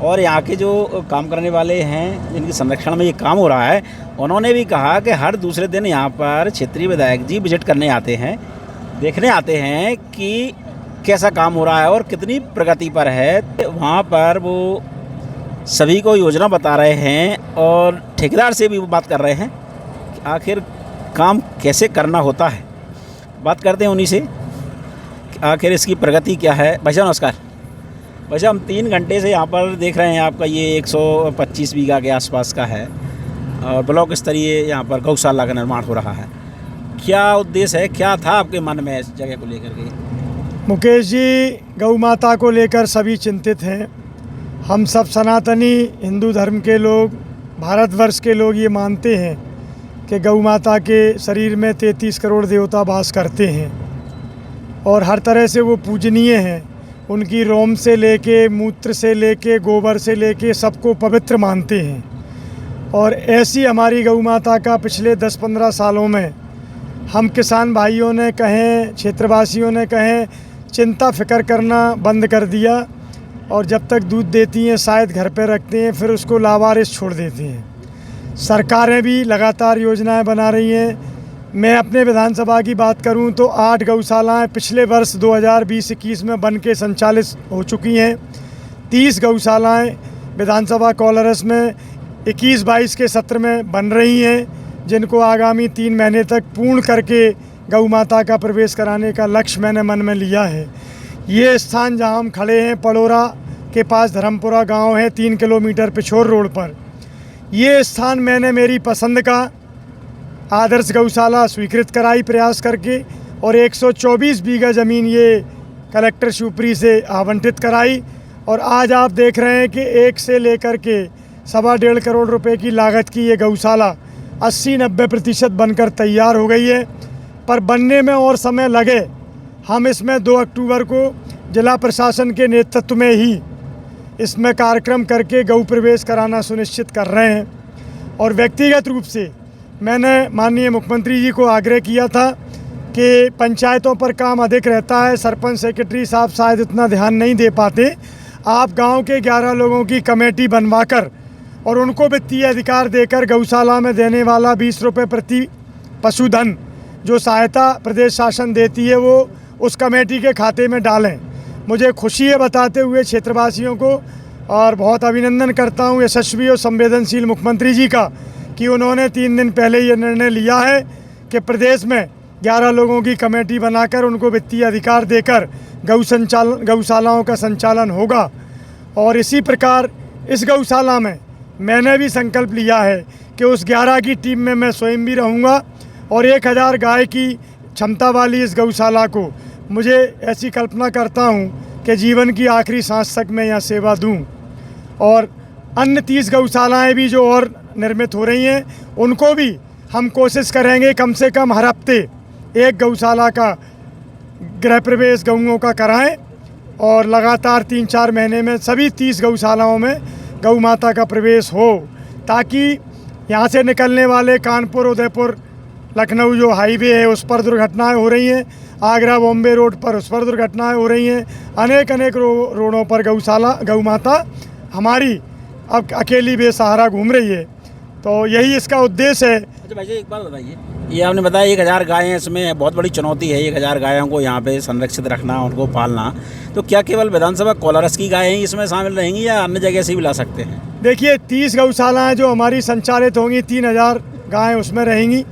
और यहाँ के जो काम करने वाले हैं जिनके संरक्षण में ये काम हो रहा है, उन्होंने भी कहा कि हर दूसरे दिन यहाँ पर क्षेत्रीय विधायक जी विजिट करने आते हैं, देखने आते हैं कि कैसा काम हो रहा है और कितनी प्रगति पर है। वहाँ पर वो सभी को योजना बता रहे हैं और ठेकेदार से भी वो बात कर रहे हैं कि आखिर काम कैसे करना होता है। बात करते हैं उन्हीं से कि आखिर इसकी प्रगति क्या है। भाई साहब नमस्कार। भाई साहब, हम 3 घंटे से यहाँ पर देख रहे हैं, आपका ये 125 बीघा के आसपास का है और ब्लॉक स्तरीय यहाँ पर गौशाला का निर्माण हो रहा है। क्या उद्देश्य है, क्या था आपके मन में इस जगह को लेकर के? मुकेश जी, गौ माता को लेकर सभी चिंतित हैं। हम सब सनातनी हिंदू धर्म के लोग, भारतवर्ष के लोग ये मानते हैं कि गौ माता के शरीर में 33 करोड़ देवता वास करते हैं और हर तरह से वो पूजनीय हैं। उनकी रोम से लेके, मूत्र से लेके, गोबर से लेके सबको पवित्र मानते हैं। और ऐसी हमारी गौ माता का पिछले 10-15 सालों में हम किसान भाइयों ने कहें, क्षेत्रवासियों ने कहें, चिंता फिक्र करना बंद कर दिया और जब तक दूध देती हैं शायद घर पे रखते हैं, फिर उसको लावारिस छोड़ देते हैं। सरकारें भी लगातार योजनाएं बना रही हैं। मैं अपने विधानसभा की बात करूं तो 8 गौशालाएं पिछले वर्ष 2020-21 में बन के संचालित हो चुकी हैं। 30 गौशालाएं विधानसभा कोलारस में 21-22 के सत्र में बन रही हैं, जिनको आगामी 3 महीने तक पूर्ण करके गौ माता का प्रवेश कराने का लक्ष्य मैंने मन में लिया है। ये स्थान जहां हम खड़े हैं, पड़ोरा के पास धर्मपुरा गांव है, 3 किलोमीटर पिछोर रोड पर। ये स्थान मैंने मेरी पसंद का आदर्श गौशाला स्वीकृत कराई प्रयास करके और 124 बीघा ज़मीन ये कलेक्टर शिवपुरी से आवंटित कराई। और आज आप देख रहे हैं कि 1 से लेकर के 1.25 करोड़ रुपए की लागत की ये गौशाला 80-90% बनकर तैयार हो गई है, पर बनने में और समय लगे। हम इसमें 2 अक्टूबर को जिला प्रशासन के नेतृत्व में ही इसमें कार्यक्रम करके गौ प्रवेश कराना सुनिश्चित कर रहे हैं। और व्यक्तिगत रूप से मैंने माननीय मुख्यमंत्री जी को आग्रह किया था कि पंचायतों पर काम अधिक रहता है, सरपंच सेक्रेटरी साहब शायद इतना ध्यान नहीं दे पाते, आप गांव के 11 लोगों की कमेटी बनवाकर और उनको वित्तीय अधिकार देकर गौशाला में देने वाला 20 रुपये प्रति पशुधन जो सहायता प्रदेश शासन देती है वो उस कमेटी के खाते में डालें। मुझे खुशी है बताते हुए क्षेत्रवासियों को, और बहुत अभिनंदन करता हूँ यशस्वी और संवेदनशील मुख्यमंत्री जी का कि उन्होंने 3 दिन पहले ये निर्णय लिया है कि प्रदेश में 11 लोगों की कमेटी बनाकर उनको वित्तीय अधिकार देकर गौशालाओं का संचालन होगा। और इसी प्रकार इस गौशाला में मैंने भी संकल्प लिया है कि उस 11 की टीम में मैं स्वयं भी रहूँगा और 1000 गाय की क्षमता वाली इस गौशाला को मुझे ऐसी कल्पना करता हूँ कि जीवन की आखिरी सांस तक मैं यहाँ सेवा दूँ। और अन्य 30 गौशालाएँ भी जो और निर्मित हो रही हैं उनको भी हम कोशिश करेंगे कम से कम हर हफ्ते 1 गौशाला का गृह प्रवेश गऊओं का कराएं और लगातार 3-4 महीने में सभी 30 गौशालाओं में गौ माता का प्रवेश हो, ताकि यहाँ से निकलने वाले कानपुर, उदयपुर, लखनऊ जो हाईवे है उस पर दुर्घटनाएं हो रही हैं, आगरा बॉम्बे रोड पर उस पर दुर्घटनाएं हो रही हैं, अनेक रोडों पर गौ माता हमारी अब अकेली बेसहारा घूम रही है। तो यही इसका उद्देश्य है। अच्छा भाई जी, एक बात बताइए, ये आपने बताया 1000 गायें, इसमें बहुत बड़ी चुनौती है 1000 गायों को यहाँ पे संरक्षित रखना, उनको पालना। तो क्या केवल विधानसभा कोलारस की गायें ही इसमें शामिल रहेंगी या अन्य जगह से भी ला सकते हैं? देखिए, 30 गौशालाएँ जो हमारी संचालित होंगी, 3000 गायें उसमें रहेंगी,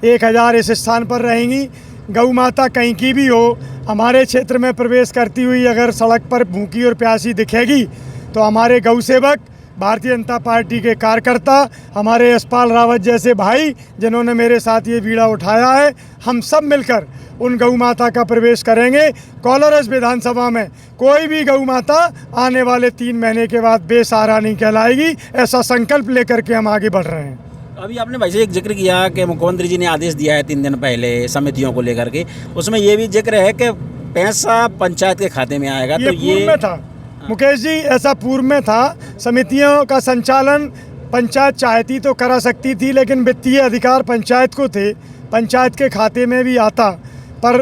1000 इस स्थान पर रहेंगी। गौ माता कहीं की भी हो, हमारे क्षेत्र में प्रवेश करती हुई अगर सड़क पर भूखी और प्यासी दिखेगी तो हमारे गौ सेवक, भारतीय जनता पार्टी के कार्यकर्ता, हमारे यशपाल रावत जैसे भाई जिन्होंने मेरे साथ ये बीड़ा उठाया है, हम सब मिलकर उन गौ माता का प्रवेश करेंगे। कोलारस विधानसभा में कोई भी गौ माता आने वाले 3 महीने के बाद बेसहारा नहीं कहलाएगी, ऐसा संकल्प लेकर के हम आगे बढ़ रहे हैं। अभी आपने भाई जी एक जिक्र किया कि मुख्यमंत्री जी ने आदेश दिया है 3 दिन पहले समितियों को लेकर के, उसमें ये भी जिक्र है कि पैसा पंचायत के खाते में आएगा। तो ये में था मुकेश जी, ऐसा पूर्व में था। समितियों का संचालन पंचायत चाहती तो करा सकती थी, लेकिन वित्तीय अधिकार पंचायत को थे, पंचायत के खाते में भी आता। पर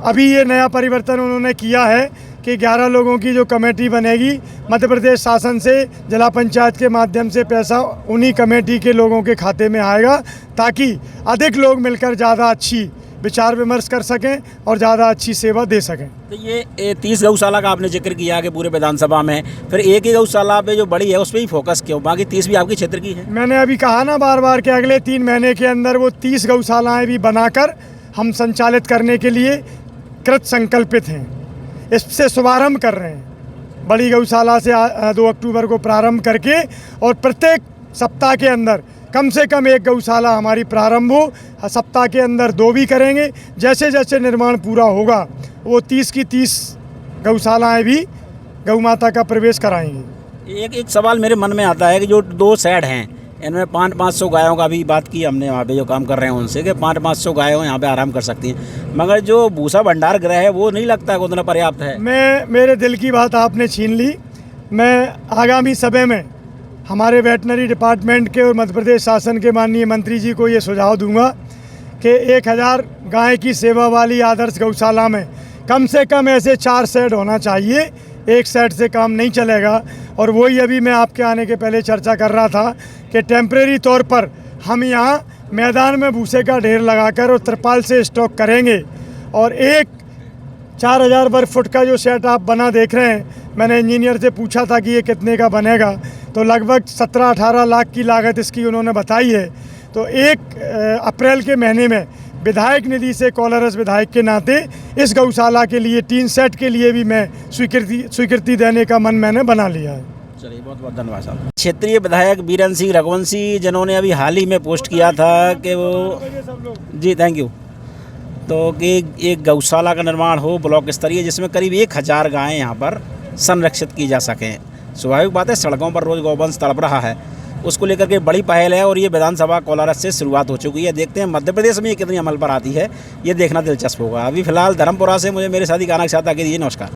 अभी ये नया परिवर्तन उन्होंने किया है कि 11 लोगों की जो कमेटी बनेगी, मध्य प्रदेश शासन से जिला पंचायत के माध्यम से पैसा उन्हीं कमेटी के लोगों के खाते में आएगा, ताकि अधिक लोग मिलकर ज़्यादा अच्छी विचार विमर्श कर सकें और ज़्यादा अच्छी सेवा दे सकें। तो ये 30 गौशाला का आपने जिक्र किया कि पूरे विधानसभा में, फिर एक ही गौशाला पे जो बड़ी है उस पर ही फोकस क्यों, बाकी 30 भी आपके क्षेत्र की है? मैंने अभी कहा ना बार बार कि अगले 3 महीने के अंदर वो 30 गौशालाएँ भी बनाकर हम संचालित करने के लिए कृत संकल्पित हैं। इससे शुभारंभ कर रहे हैं। बड़ी गौशाला से 2 अक्टूबर को प्रारंभ करके और प्रत्येक सप्ताह के अंदर कम से कम 1 गौशाला हमारी प्रारंभ हो, सप्ताह के अंदर 2 भी करेंगे। जैसे जैसे निर्माण पूरा होगा वो 30 की 30 गौशालाएँ भी गौ माता का प्रवेश कराएंगी। एक सवाल मेरे मन में आता है कि जो 2 शेड हैं इनमें 500-500 गायों का भी बात की हमने वहाँ पे जो काम कर रहे हैं उनसे, कि 500-500 गायों यहाँ पे आराम कर सकती हैं, मगर जो भूसा भंडार गृह है वो नहीं लगता है उतना पर्याप्त है। मेरे दिल की बात आपने छीन ली। मैं आगामी समय में हमारे वेटनरी डिपार्टमेंट के और मध्य प्रदेश शासन के माननीय मंत्री जी को ये सुझाव दूंगा कि 1000 गाय की सेवा वाली आदर्श गौशाला में कम से कम ऐसे 4 शेड होना चाहिए। 1 शेड से काम नहीं चलेगा। और वही अभी मैं आपके आने के पहले चर्चा कर रहा था कि टेम्परेरी तौर पर हम यहाँ मैदान में भूसे का ढेर लगाकर और तिरपाल से स्टॉक करेंगे। और एक 4000 वर्ग फुट का जो सेट आप बना देख रहे हैं, मैंने इंजीनियर से पूछा था कि ये कितने का बनेगा, तो लगभग 17-18 लाख की लागत इसकी उन्होंने बताई है। तो 1 अप्रैल के महीने में विधायक निधि से कोलारस विधायक के नाते इस गौशाला के लिए 3 सेट के लिए भी मैं स्वीकृति देने का मन मैंने बना लिया है। चलिए, बहुत बहुत धन्यवाद साहब। क्षेत्रीय विधायक बीरेन सिंह रघुवंशी, जिन्होंने अभी हाल ही में पोस्ट किया था कि वो जी थैंक यू, तो कि एक गौशाला का निर्माण हो ब्लॉक स्तरीय, जिसमें करीब 1000 गायें यहाँ पर संरक्षित की जा सकें। स्वाभाविक बात है, सड़कों पर रोज़ गौवंश तड़प रहा है, उसको लेकर के बड़ी पहल है और ये विधानसभा कोलारस से शुरुआत हो चुकी है। देखते हैं मध्य प्रदेश में ये कितनी अमल पर आती है, ये देखना दिलचस्प होगा। अभी फिलहाल धर्मपुरा से मुझे मेरे साथी गाना के साथ आगे दीजिए। नमस्कार।